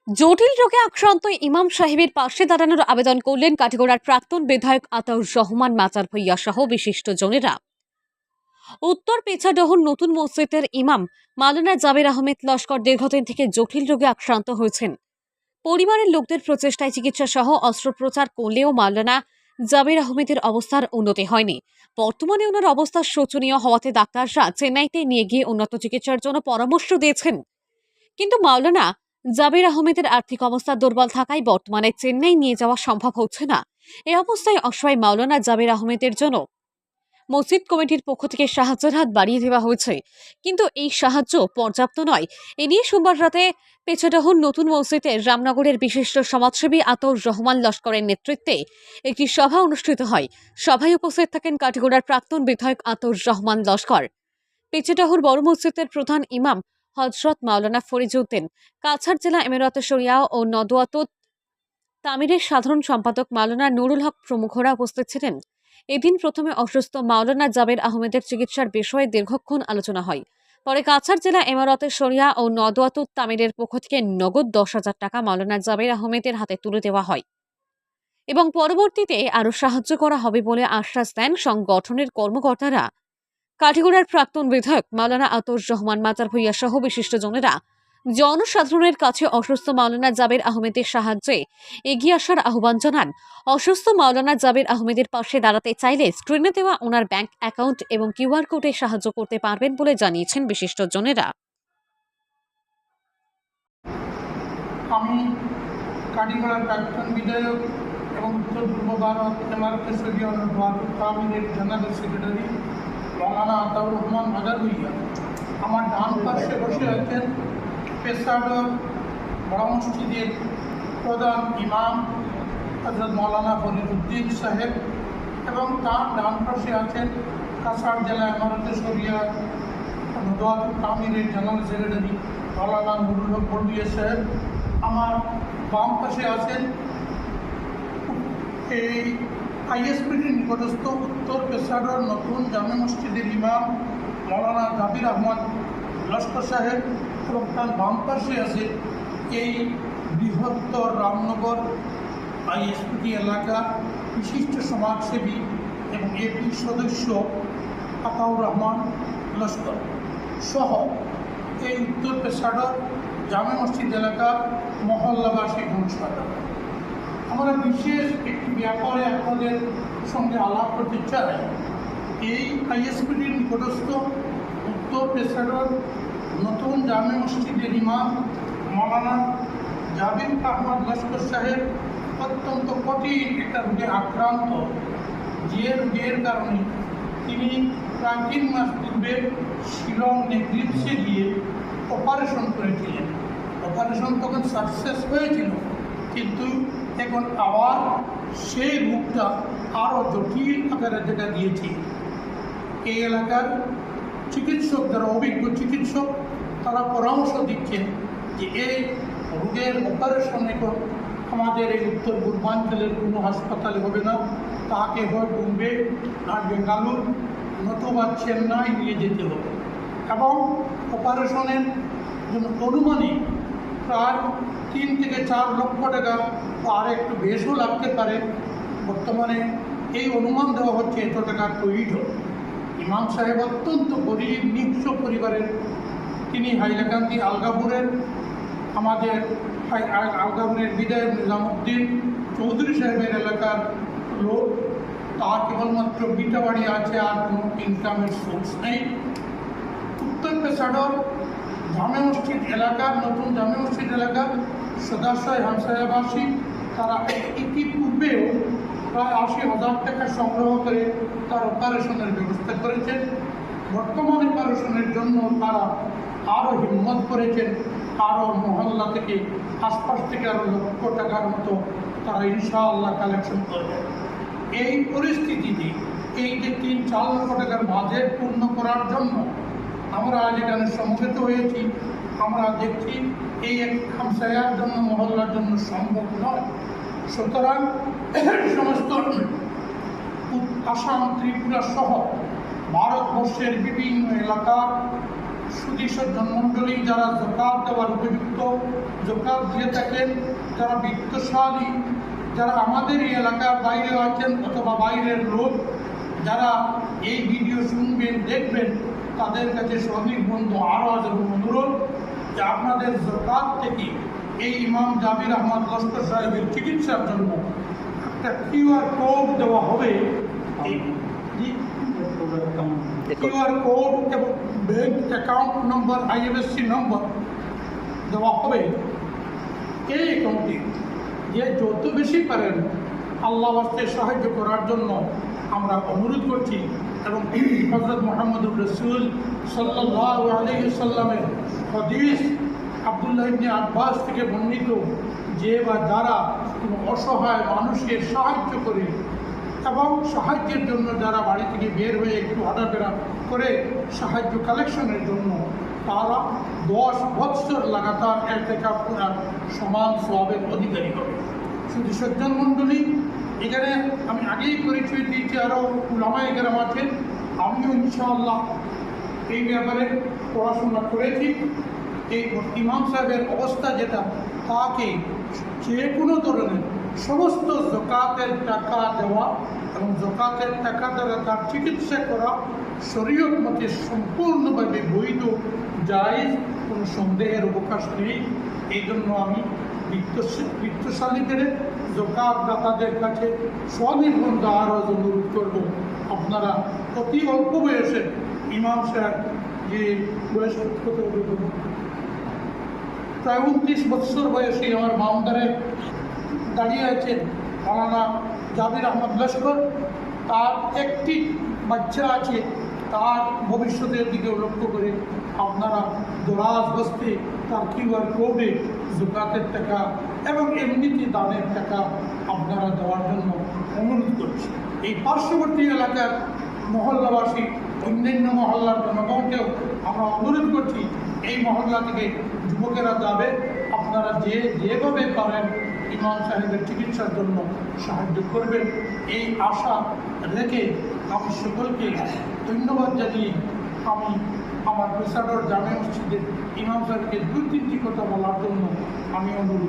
জটিল রোগে আক্রান্ত ইমাম সাহেবের পাশে দাঁড়ানোর আবেদন করলেন কাটিগড়ার প্রাক্তন বিধায়ক আতাউর রহমান মাজার ভূঁইয়া সহ বিশিষ্টজনেরা। উত্তর পেছাডহর নতুন মসজিদের ইমাম মাওলানা জাবের আহমেদ লস্কর দীর্ঘদিন থেকে জটিল রোগে আক্রান্ত হয়েছেন। পরিবারের লোকদের প্রচেষ্টায় চিকিৎসা সহ অস্ত্রোপচার করলেও মাওলানা জাবের আহমেদের অবস্থার উন্নতি হয়নি। বর্তমানে ওনার অবস্থা শোচনীয় হওয়াতে ডাক্তাররা চেন্নাইতে নিয়ে গিয়ে উন্নত চিকিৎসার জন্য পরামর্শ দিয়েছেন। কিন্তু মাওলানা জাবির আহমেদের আর্থিক অবস্থা দুর্বল থাকায় বর্তমানে চেন্নাই নিয়ে যাওয়া সম্ভব হচ্ছে না। এই অবস্থায় অসহায় মাওলানা জাবির আহমেদের জন্য মসজিদ কমিটির পক্ষ থেকে সাহায্যের হাত বাড়িয়ে দেওয়া হয়েছে, কিন্তু এই সাহায্য পর্যাপ্ত নয়। এ নিয়ে সোমবার রাতে পেছাডহর নতুন মসজিদে রামনগরের বিশিষ্ট সমাজসেবী আতাউর রহমান লস্করের নেতৃত্বে একটি সভা অনুষ্ঠিত হয়। সভায় উপস্থিত থাকেন কাটিগড়ার প্রাক্তন বিধায়ক আতাউর রহমান লস্কর, পেছাডহর বড় মসজিদের প্রধান ইমাম হযরত মাওলানা ফরিজউদ্দিন, কাছাড় জেলা এমিরাতে শরিয়া ও নদওয়াতুত তামিরের সাধারণ সম্পাদক মাওলানা নুরুল হক প্রমুখরা উপস্থিত ছিলেন। এদিন প্রথমে অসুস্থ মাওলানা জাবের আহমেদের চিকিৎসার বিষয়ে দীর্ঘক্ষণ আলোচনা হয়। পরে কাছাড় জেলা এমিরাতে শরিয়া ও নদওয়াতুত তামিরের পক্ষ থেকে নগদ 10,000 টাকা মাওলানা জাবের আহমেদের হাতে তুলে দেওয়া হয় এবং পরবর্তীতে আরও সাহায্য করা হবে বলে আশ্বাস দেন সংগঠনের কর্মকর্তারা। কাটিগড়ার প্রাক্তন বিধায়ক মাওলানা আতাউর রহমান মাজার ভূঁইয়া সহ বিশিষ্টজনেরা জনসাধারণের কাছে অসুস্থ মাওলানা জাবের আহমেদের সাহায্যে এগিয়ে আসার আহ্বান জানান। অসুস্থ মাওলানা জাবের আহমেদের পাশে দাঁড়াতে চাইলে স্ক্রিনে দেওয়া ওনার ব্যাংক অ্যাকাউন্ট এবং কিউআর কোডে সাহায্য করতে পারবেন বলে জানিয়েছেন বিশিষ্টজনেরা। আমি কাটিগড়ার প্রাক্তন বিধায়ক এবং উত্তর পূর্ব ভারত এমআরকে শরিয়া নদওয়াতুত তামিরের জেনারেল সেক্রেটারি মাওলানা আতাউর রহমান মাজার ভূঁইয়া। আমার ডান পাশে বসে আছেন পেছাডহর বড় মসজিদের প্রধান ইমাম হযরত মাওলানা ফরিজউদ্দিন সাহেব এবং তার ডান পাশে আছেন কাছাড় জেলা এমআরকে শরিয়া নদওয়াতুত তামিরের জেনারেল সেক্রেটারি মাওলানা নুরুল হক বড়ুইয়া সাহেব। আমার বাম পাশে আছেন এই আইএসপিটির নিকটস্থ উত্তর পেছাডহর নতুন জামে মসজিদের ইমাম মাওলানা জাবির আহমদ লস্কর সাহেব এবং তার বাম পাশে আছে এই বৃহত্তর রামনগর আইএসপিটি এলাকার বিশিষ্ট সমাজসেবী এবং এপি সদস্য আতাউর রহমান লস্কর সহ এই উত্তর পেছাডহর জামে মসজিদ এলাকার মহল্লাবাসী জনসাধারণ। আমরা বিশেষ একটি ব্যাপারে আপনাদের সঙ্গে আলাপ করতে চাই। এই আইএসপিটির নিকটস্থ উত্তর পেছাডহর নতুন জামে মসজিদের ইমাম মাওলানা জাবির আহমদ লস্কর সাহেব অত্যন্ত কঠিন একটা রোগে আক্রান্ত, যে রোগের কারণে তিনি প্রায় 3 মাস পূর্বে শিলং নেগলিপসে গিয়ে অপারেশন করেছিলেন। অপারেশন তখন সাকসেস হয়েছিল, কিন্তু এখন আবার সেই রোগটা আরও জটিল আকারে দেখা দিয়েছে। এই এলাকার চিকিৎসক, যারা অভিজ্ঞ চিকিৎসক, তারা পরামর্শ দিচ্ছেন যে এই রোগের অপারেশন এখন আমাদের এই উত্তর পূর্বাঞ্চলের কোনো হাসপাতালে হবে না, তাকে হয় বোম্বে আর বেঙ্গালুর নতুবা চেন্নাই নিয়ে যেতে হবে এবং অপারেশনের জন্য অনুমানিক প্রায় 3 থেকে 4 লক্ষ টাকা আর একটু বেশও লাগতে পারে। বর্তমানে এই অনুমান দেওয়া হচ্ছে এত টাকার প্রয়োজন। ইমাম সাহেব অত্যন্ত গরিব নিঃস্ব পরিবারের, তিনি হাইলাকান্দি আলগাপুরের আমাদের আলগাপুরের বিধায়ক নিজামুদ্দিন চৌধুরী সাহেবের এলাকার লোক। তার কেবলমাত্র বিটা বাড়ি আছে, আর কোনো ইনকামের সোর্স নেই। উত্তর পেছাডহর জামে মসজিদ এলাকার নতুন জামে মসজিদ এলাকার সদাশয় হামসায়াবাসী, তারা ইতিপূর্বেও প্রায় 80,000 টাকা সংগ্রহ করে তার অপারেশনের ব্যবস্থা করেছেন। বর্তমান অপারেশনের জন্য তারা আরও হিম্মত করেছেন, আরও মহল্লা থেকে আশপাশ থেকে আরও লক্ষ টাকার মতো তারা ইনশাআল্লাহ কালেকশন করবেন। এই পরিস্থিতিতে এই যে 3-4 লক্ষ টাকার বাজেট পূর্ণ করার জন্য আমরা আজ এখানে সমবেত হয়েছি, আমরা দেখছি এই এক হামসায়ার জন্য, মহল্লার জন্য সম্ভব নয়। সুতরাং সমস্ত আসাম, ত্রিপুরা সহ ভারতবর্ষের বিভিন্ন এলাকার সুদী জন্মণ্ডলী যারা জকাত দেওয়ার উপযুক্ত, জকাত দিয়ে থাকেন, যারা বিত্তশালী, যারা আমাদের এই এলাকার বাইরে আছেন অথবা বাইরের লোক, যারা এই ভিডিও শুনবেন দেখবেন, তাদের কাছে সনির্বন্ধ আওয়াজ এবং অনুরোধ যে আপনাদের জকাত থেকে এই ইমাম জাবির আহমদ লস্কর সাহেবের চিকিৎসার জন্য একটা কিউআর কোড দেওয়া হবে। কিউআর কোড এবং ব্যাংক অ্যাকাউন্ট নম্বর, আইএফএসসি নম্বর দেওয়া হবে। এই অ্যাকাউন্টে যে যত বেশি পারেন আল্লাহ ওয়াস্তে সাহায্য করার জন্য আমরা অনুরোধ করছি। এবং হযরত মুহাম্মদুর রাসূল সাল্লাল্লাহু আলাইহি ওয়াসাল্লামের হাদিস আব্দুল্লাহ ইবনে আব্বাস থেকে বর্ণিত, যে বা যারা কোনো অসহায় মানুষের সাহায্য করে এবং সাহায্যের জন্য যারা বাড়ি থেকে বের হয়ে একটু হাঁটাফেরা করে সাহায্য কালেকশনের জন্য, তারা 10 বৎসর লাগাতার ইতিকাফ করার সমান সওয়াবের অধিকারী হবে। শুধু সজ্জন মণ্ডলী, এখানে আমি আগেই পরিচয় দিয়েছি, আরও উলামায়ে কেরাম আছেন। আমিও ইনশাআল্লাহ এই ব্যাপারে পড়াশোনা করেছি। এই ইমাম সাহেবের অবস্থা যেটা, তাকে যে কোনো ধরনের সমস্ত জকাতের টাকা দেওয়া এবং জকাতের টাকা দ্বারা তার চিকিৎসা করা শরীয়ত মতে সম্পূর্ণভাবে বৈধ, জায়েজ, কোনো সন্দেহের অবকাশ নেই। এই জন্য আমি বিত্তশালীদের, জকাত দাতাদের কাছে স্বনির্বন্ধ আরও অনুরোধ করব, আপনারা অতি অল্প বয়সে ইমাম সাহেব, যে বয়স কত প্রায় 29 বছর বয়সে আমার বামদারে দাঁড়িয়ে আছেন মাওলানা জাবির আহমদ লস্কর, তার একটি বাচ্চা আছে, তার ভবিষ্যতের দিকে লক্ষ্য করে আপনারা দরাজ বস্তে তার কিউআর কোডে জকাতের টাকা এবং এমনিতে দানের টাকা আপনারা দেওয়ার জন্য অনুরোধ করছি। এই পার্শ্ববর্তী এলাকার মহল্লাবাসী, অন্যান্য মহল্লার জনগণকেও আমরা অনুরোধ করছি, এই মহল্লা থেকে যুবকেরা যাবে, আপনারা যেভাবে পারেন ইমাম সাহেবের চিকিৎসার জন্য সাহায্য করবেন। এই আশা রেখে আমি সকলকে ধন্যবাদ জানিয়ে আমি আমার পেশাদার জামে মসজিদের ইমাম সাহেবকে 2-3টি কথা বলার জন্য আমি অনুরোধ